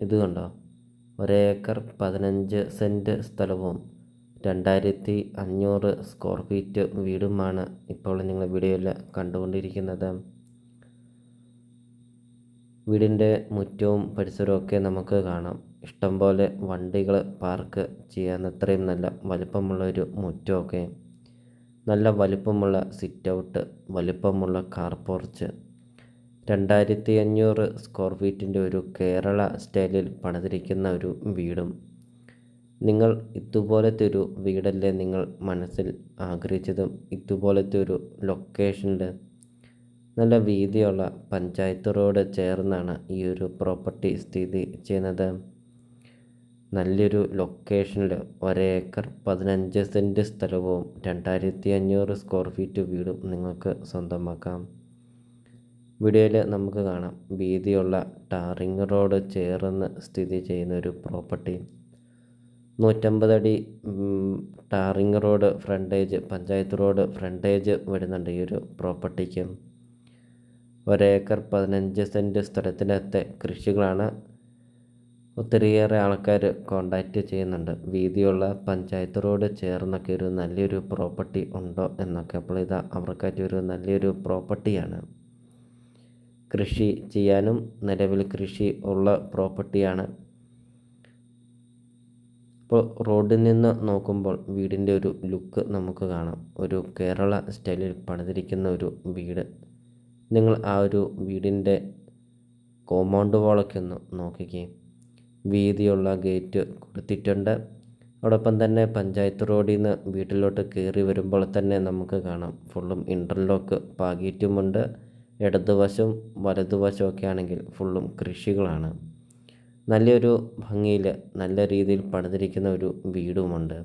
ഇത് കണ്ടോ, 1 acre 15 cent സ്ഥലവും 2500 സ്ക്വയർ ഫീറ്റ് വീടുമാണ് ഇപ്പോൾ നിങ്ങൾ വീഡിയോയിൽ കണ്ടുകൊണ്ടിരിക്കുന്നത്. വീടിൻ്റെ മുറ്റവും പരിസരമൊക്കെ നമുക്ക് കാണാം. ഇഷ്ടംപോലെ വണ്ടികൾ പാർക്ക് ചെയ്യാനത്രയും നല്ല വലിപ്പമുള്ളൊരു മുറ്റമൊക്കെ, നല്ല വലിപ്പമുള്ള സിറ്റ് ഔട്ട്, വലിപ്പമുള്ള കാർ പോർച്ച്, 2500 സ്ക്വയർ ഫീറ്റിൻ്റെ ഒരു കേരള സ്റ്റൈലിൽ പണിതിരിക്കുന്ന ഒരു വീടും. നിങ്ങൾ ഇതുപോലത്തെ ഒരു വീടല്ലേ നിങ്ങൾ മനസ്സിൽ ആഗ്രഹിച്ചതും? ഇതുപോലത്തെ ഒരു ലൊക്കേഷനിൽ നല്ല വീതിയുള്ള പഞ്ചായത്ത് റോഡ് ചേർന്നാണ് ഈ ഒരു പ്രോപ്പർട്ടി സ്ഥിതി ചെയ്യുന്നത്. നല്ലൊരു ലൊക്കേഷനിൽ 1 ഏക്കർ 15 സെൻറ്റ് സ്ഥലവും 2500 സ്ക്വയർ ഫീറ്റ് വീടും നിങ്ങൾക്ക് സ്വന്തമാക്കാം. വീഡിയോയിൽ നമുക്ക് കാണാം, വീതിയുള്ള ടാറിങ് റോഡ് ചേർന്ന് സ്ഥിതി ചെയ്യുന്ന ഒരു പ്രോപ്പർട്ടി. 150 അടി tarring road frontage, panchayat road frontage വരുന്നുണ്ട് ഈ ഒരു പ്രോപ്പർട്ടിക്ക്. 1 ഏക്കർ 15 സെൻറ്റ് സ്ഥലത്തിനകത്തെ കൃഷികളാണ്. ഒത്തിരിയേറെ ആൾക്കാർ കോണ്ടാക്റ്റ് ചെയ്യുന്നുണ്ട്. വീതിയുള്ള പഞ്ചായത്ത് റോഡ് ചേർന്നൊക്കെ ഒരു നല്ലൊരു പ്രോപ്പർട്ടി ഉണ്ടോ എന്നൊക്കെ. അപ്പോൾ ഇതാ അവർക്കായിട്ട് ഒരു നല്ലൊരു പ്രോപ്പർട്ടിയാണ്. കൃഷി ചെയ്യാനും നിലവിൽ കൃഷി ഉള്ള പ്രോപ്പർട്ടിയാണ്. ഇപ്പോൾ റോഡിൽ നിന്ന് നോക്കുമ്പോൾ വീടിൻ്റെ ഒരു ലുക്ക് നമുക്ക് കാണാം. ഒരു കേരള സ്റ്റൈലിൽ പണിതിരിക്കുന്ന ഒരു വീട്. നിങ്ങൾ ആ ഒരു വീടിൻ്റെ കോമ്പൗണ്ട് വാളൊക്കെ ഒന്ന് നോക്കിക്കേ. വീതിയുള്ള ഗേറ്റ് കൊടുത്തിട്ടുണ്ട്. അതോടൊപ്പം തന്നെ പഞ്ചായത്ത് റോഡിൽ നിന്ന് വീട്ടിലോട്ട് കയറി വരുമ്പോൾ തന്നെ നമുക്ക് കാണാം, ഫുള്ളും ഇൻ്റർലോക്ക് പാകിയിട്ടുമുണ്ട്. ഇടതുവശവും വലതുവശമൊക്കെ ആണെങ്കിൽ ഫുള്ളും കൃഷികളാണ്. നല്ലൊരു ഭംഗിയിൽ നല്ല രീതിയിൽ പണിതിരിക്കുന്ന ഒരു വീടുമുണ്ട്.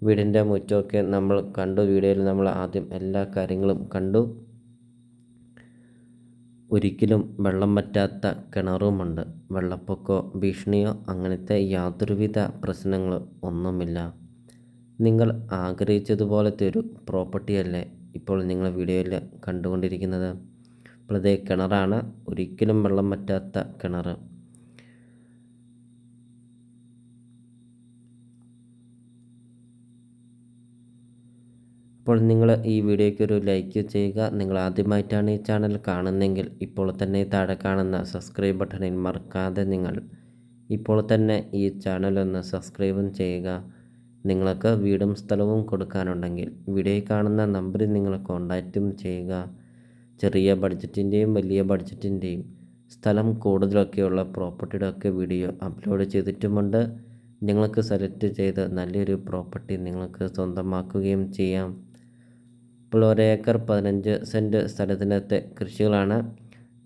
വീടിൻ്റെ മുറ്റമൊക്കെ നമ്മൾ കണ്ടു. വീഡിയോയിൽ നമ്മൾ ആദ്യം എല്ലാ കാര്യങ്ങളും കണ്ടു. ഒരിക്കലും വെള്ളം വറ്റാത്ത കിണറുമുണ്ട്. വെള്ളപ്പൊക്കമോ ഭീഷണിയോ അങ്ങനത്തെ യാതൊരുവിധ പ്രശ്നങ്ങളും ഒന്നുമില്ല. നിങ്ങൾ ആഗ്രഹിച്ചതുപോലത്തെ ഒരു പ്രോപ്പർട്ടിയല്ലേ ഇപ്പോൾ നിങ്ങൾ വീഡിയോയിൽ കണ്ടുകൊണ്ടിരിക്കുന്നത്. അപ്പോൾ ഇതേ കിണറാണ്, ഒരിക്കലും വെള്ളം വറ്റാത്ത കിണർ. അപ്പോൾ നിങ്ങൾ ഈ വീഡിയോയ്ക്ക് ഒരു ലൈക്ക് ചെയ്യുക. നിങ്ങൾ ആദ്യമായിട്ടാണ് ഈ ചാനൽ കാണുന്നതെങ്കിൽ ഇപ്പോൾ തന്നെ താഴെ കാണുന്ന സബ്സ്ക്രൈബ് ബട്ടണിൽ മറക്കാതെ നിങ്ങൾ ഇപ്പോൾ തന്നെ ഈ ചാനലൊന്ന് സബ്സ്ക്രൈബും ചെയ്യുക. നിങ്ങൾക്ക് വീടും സ്ഥലവും കൊടുക്കാനുണ്ടെങ്കിൽ വീഡിയോയിൽ കാണുന്ന നമ്പറിൽ നിങ്ങൾ കോൺടാക്റ്റും ചെയ്യുക. ചെറിയ ബഡ്ജറ്റിൻ്റെയും വലിയ ബഡ്ജറ്റിൻ്റെയും സ്ഥലം കൂടുതലൊക്കെയുള്ള പ്രോപ്പർട്ടിയുടെ ഒക്കെ വീഡിയോ അപ്ലോഡ് ചെയ്തിട്ടുമുണ്ട്. നിങ്ങൾക്ക് സെലക്ട് ചെയ്ത് നല്ലൊരു പ്രോപ്പർട്ടി നിങ്ങൾക്ക് സ്വന്തമാക്കുകയും ചെയ്യാം. ഇപ്പോൾ 1 ഏക്കർ 15 സെൻറ്റ് സ്ഥലത്തിനകത്തെ കൃഷികളാണ്.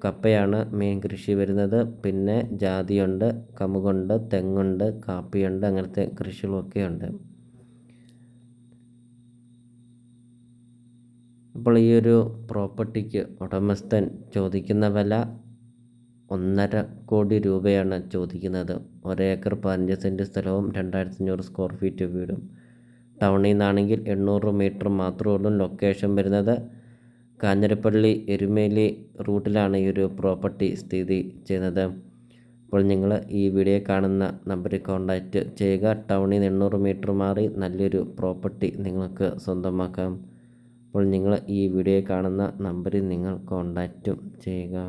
കപ്പയാണ് മെയിൻ കൃഷി വരുന്നത്. പിന്നെ ജാതിയുണ്ട്, കമുകുണ്ട്, തെങ്ങുണ്ട്, കാപ്പിയുണ്ട്, അങ്ങനത്തെ കൃഷികളൊക്കെ ഉണ്ട്. അപ്പോൾ ഈ ഒരു പ്രോപ്പർട്ടിക്ക് ഉടമസ്ഥൻ ചോദിക്കുന്ന വില 1.5 കോടി രൂപയാണ് ചോദിക്കുന്നത്. 1 ഏക്കർ 15 സെൻറ്റ് സ്ഥലവും 2500 സ്ക്വയർ ഫീറ്റ് വീടും. ടൗണിൽ നിന്നാണെങ്കിൽ 800 മീറ്റർ മാത്രമേ ഉള്ളൂ ലൊക്കേഷൻ വരുന്നത്. കാഞ്ഞിരപ്പള്ളി എരുമേലി റൂട്ടിലാണ് ഈ ഒരു പ്രോപ്പർട്ടി സ്ഥിതി ചെയ്യുന്നത്. അപ്പോൾ നിങ്ങൾ ഈ വീഡിയോ കാണുന്ന നമ്പറിൽ കോൺടാക്റ്റ് ചെയ്യുക. ടൗണിൽ നിന്ന് 800 മീറ്റർ മാറി നല്ലൊരു പ്രോപ്പർട്ടി നിങ്ങൾക്ക് സ്വന്തമാക്കാം. അപ്പോൾ നിങ്ങൾ ഈ വീഡിയോ കാണുന്ന നമ്പറിൽ നിങ്ങൾ കോൺടാക്റ്റും ചെയ്യുക.